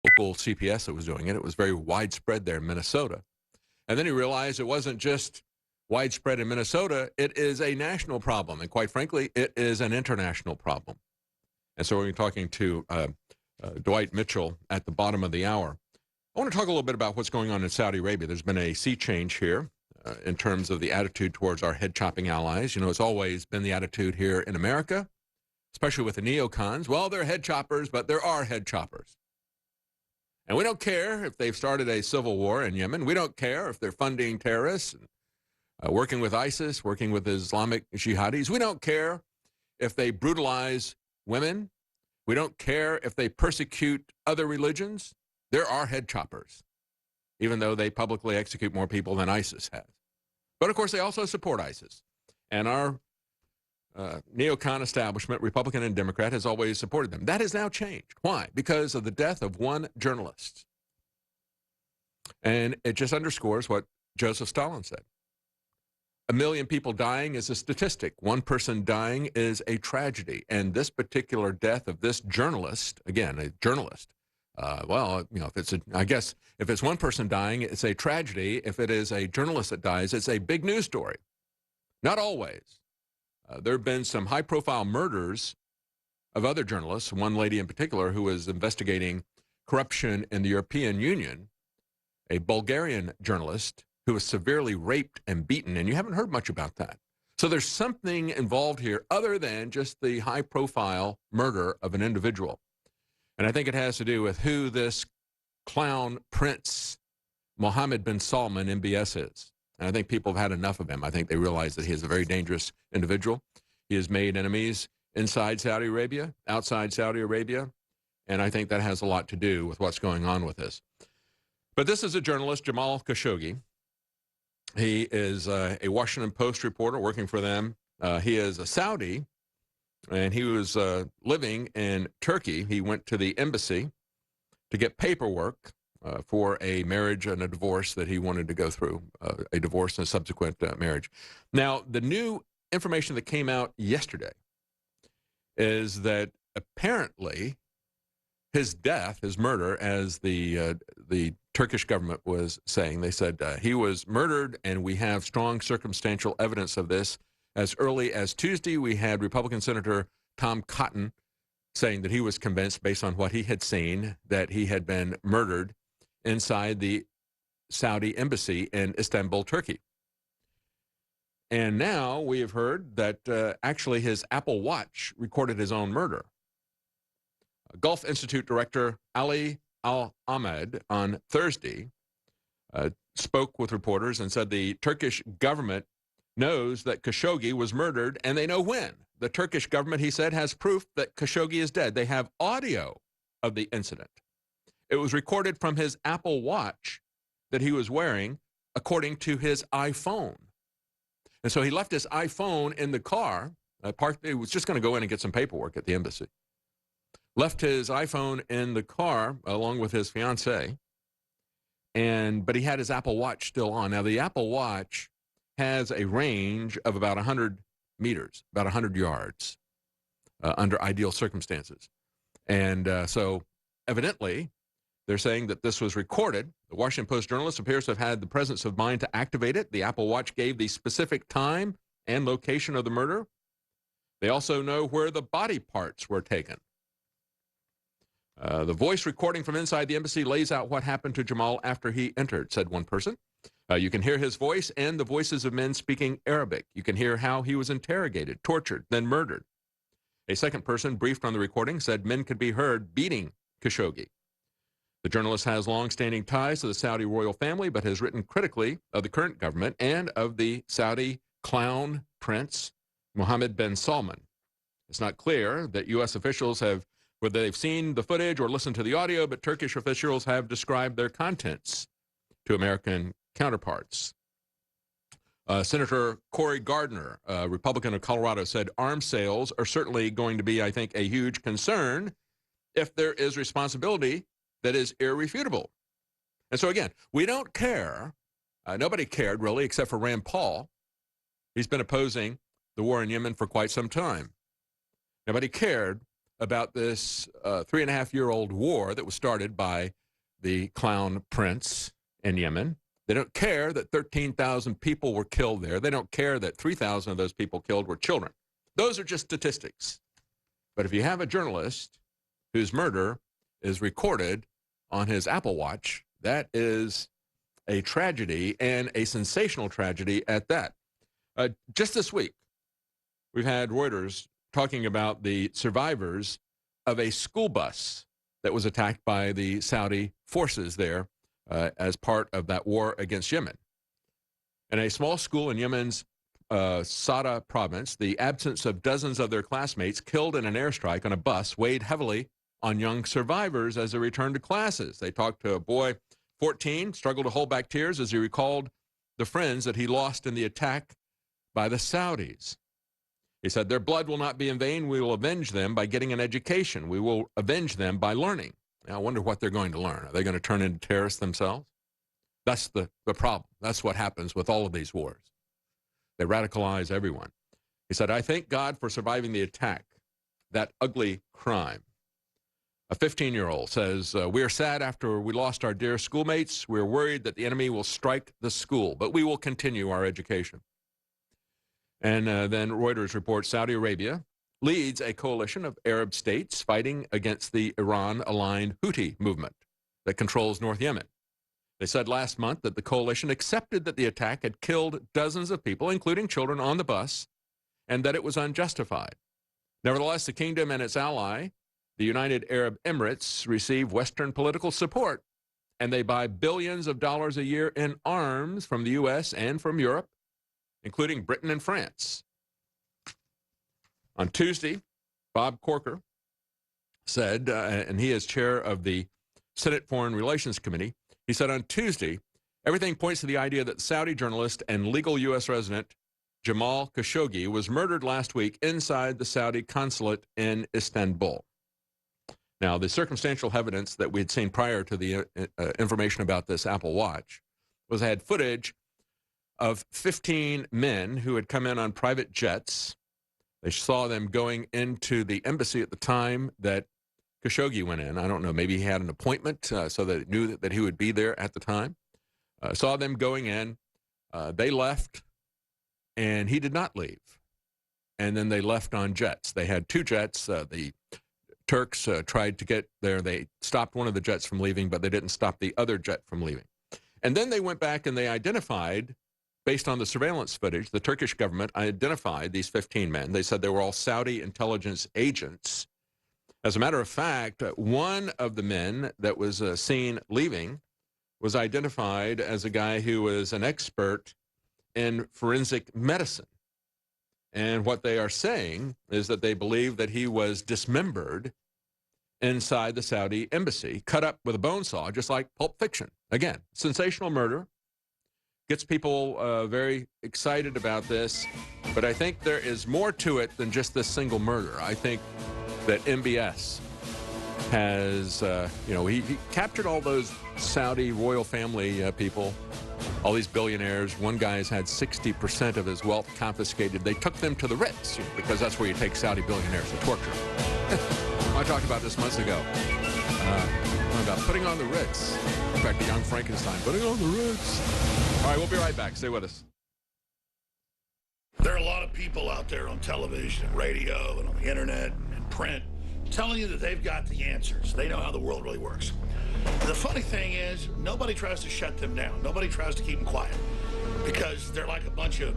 local CPS that was doing it. It was very widespread there in Minnesota. And then he realized it wasn't just widespread in Minnesota. It is a national problem. And quite frankly, it is an international problem. And so we're talking to Dwight Mitchell at the bottom of the hour. I want to talk a little bit about what's going on in Saudi Arabia. There's been a sea change here in terms of the attitude towards our head-chopping allies. You know, it's always been the attitude here in America, especially with the neocons. Well, they're head choppers, but there are head choppers. And we don't care if they've started a civil war in Yemen. We don't care if they're funding terrorists, and, working with ISIS, working with Islamic jihadis. We don't care if they brutalize women. We don't care if they persecute other religions. There are head choppers, even though they publicly execute more people than ISIS has. But, of course, they also support ISIS. And our neocon establishment, Republican and Democrat, has always supported them. That has now changed. Why? Because of the death of one journalist. And it just underscores what Joseph Stalin said. 1 million people dying is a statistic. One person dying is a tragedy. And this particular death of this journalist, again, a journalist, well, you know, I guess if it's one person dying, it's a tragedy. If it is a journalist that dies, it's a big news story. Not always. There have been some high-profile murders of other journalists, one lady in particular who was investigating corruption in the European Union, a Bulgarian journalist who was severely raped and beaten, and you haven't heard much about that. So there's something involved here other than just the high-profile murder of an individual. And I think it has to do with who this clown prince, Mohammed bin Salman, MBS, is. And I think people have had enough of him. I think they realize that he is a very dangerous individual. He has made enemies inside Saudi Arabia, outside Saudi Arabia, and I think that has a lot to do with what's going on with this. But this is a journalist, Jamal Khashoggi. He is a Washington Post reporter working for them. He is a Saudi, and he was living in Turkey. He went to the embassy to get paperwork for a marriage and a divorce that he wanted to go through, a divorce and a subsequent marriage. Now, the new information that came out yesterday is that apparently his death, his murder, as the Turkish government was saying, they said he was murdered, and we have strong circumstantial evidence of this. As early as Tuesday, we had Republican Senator Tom Cotton saying that he was convinced, based on what he had seen, that he had been murdered inside the Saudi embassy in Istanbul, Turkey. And now we have heard that actually his Apple Watch recorded his own murder. Gulf Institute Director Ali Al-Ahmed on Thursday spoke with reporters and said the Turkish government knows that Khashoggi was murdered, and they know when. The Turkish government, he said, has proof that Khashoggi is dead. They have audio of the incident. It was recorded from his Apple Watch that he was wearing, according to his iPhone. And so he left his iPhone in the car, parked. He was just going to go in and get some paperwork at the embassy. Left his iPhone in the car along with his fiancée, but he had his Apple Watch still on. Now, the Apple Watch has a range of about 100 meters, about 100 yards, under ideal circumstances. And so evidently, they're saying that this was recorded. The Washington Post journalist appears to have had the presence of mind to activate it. The Apple Watch gave the specific time and location of the murder. They also know where the body parts were taken. The voice recording from inside the embassy lays out what happened to Jamal after he entered, said one person. You can hear his voice and the voices of men speaking Arabic. You can hear how he was interrogated, tortured, then murdered. A second person briefed on the recording said men could be heard beating Khashoggi. The journalist has long-standing ties to the Saudi royal family, but has written critically of the current government and of the Saudi clown prince, Mohammed bin Salman. It's not clear that U.S. officials have, whether they've seen the footage or listened to the audio, but Turkish officials have described their contents to American counterparts. Senator Cory Gardner, a Republican of Colorado, said arms sales are certainly going to be, I think, a huge concern if there is responsibility that is irrefutable. And so, again, we don't care. Nobody cared, really, except for Rand Paul. He's been opposing the war in Yemen for quite some time. Nobody cared about this 3.5-year-old war that was started by the clown prince in Yemen. They don't care that 13,000 people were killed there. They don't care that 3,000 of those people killed were children. Those are just statistics. But if you have a journalist whose murder is recorded on his Apple Watch, that is a tragedy, and a sensational tragedy at that. Just this week, we've had Reuters talking about the survivors of a school bus that was attacked by the Saudi forces there as part of that war against Yemen. In a small school in Yemen's Sada province, the absence of dozens of their classmates killed in an airstrike on a bus weighed heavily on young survivors as they returned to classes. They talked to a boy, 14, struggled to hold back tears as he recalled the friends that he lost in the attack by the Saudis. He said, "Their blood will not be in vain. We will avenge them by getting an education. We will avenge them by learning." Now, I wonder what they're going to learn. Are they going to turn into terrorists themselves? That's the problem. That's what happens with all of these wars. They radicalize everyone. He said, "I thank God for surviving the attack, that ugly crime." A 15-year-old says, "We are sad after we lost our dear schoolmates. We're worried that the enemy will strike the school, but we will continue our education." And then Reuters reports Saudi Arabia leads a coalition of Arab states fighting against the Iran-aligned Houthi movement that controls North Yemen. They said last month that the coalition accepted that the attack had killed dozens of people, including children, on the bus, and that it was unjustified. Nevertheless, the kingdom and its ally, the United Arab Emirates, receive Western political support, and they buy billions of dollars a year in arms from the U.S. and from Europe, including Britain and France. On Tuesday, Bob Corker said, and he is chair of the Senate Foreign Relations Committee, he said on Tuesday, everything points to the idea that Saudi journalist and legal U.S. resident Jamal Khashoggi was murdered last week inside the Saudi consulate in Istanbul. Now, the circumstantial evidence that we had seen prior to the information about this Apple Watch was I had footage of 15 men who had come in on private jets. They saw them going into the embassy at the time that Khashoggi went in. I don't know, maybe he had an appointment so that it knew that he would be there at the time. Saw them going in. They left, and he did not leave. And then they left on jets. They had two jets. The Turks tried to get there. They stopped one of the jets from leaving, but they didn't stop the other jet from leaving. And then they went back and they identified, based on the surveillance footage, the Turkish government identified these 15 men. They said they were all Saudi intelligence agents. As a matter of fact, one of the men that was seen leaving was identified as a guy who was an expert in forensic medicine. And what they are saying is that they believe that he was dismembered inside the Saudi embassy, cut up with a bone saw, just like Pulp Fiction. Again, sensational murder. Gets people very excited about this. But I think there is more to it than just this single murder. I think that MBS has, he captured all those Saudi royal family people, all these billionaires. One guy has had 60% of his wealth confiscated. They took them to the Ritz, because that's where you take Saudi billionaires to torture them. I talked about this months ago, about putting on the Ritz. In fact, the young Frankenstein, putting on the Ritz. All right, we'll be right back. Stay with us. There are a lot of people out there on television and radio and on the internet and print telling you that they've got the answers. They know how the world really works. The funny thing is, nobody tries to shut them down. Nobody tries to keep them quiet, because they're like a bunch of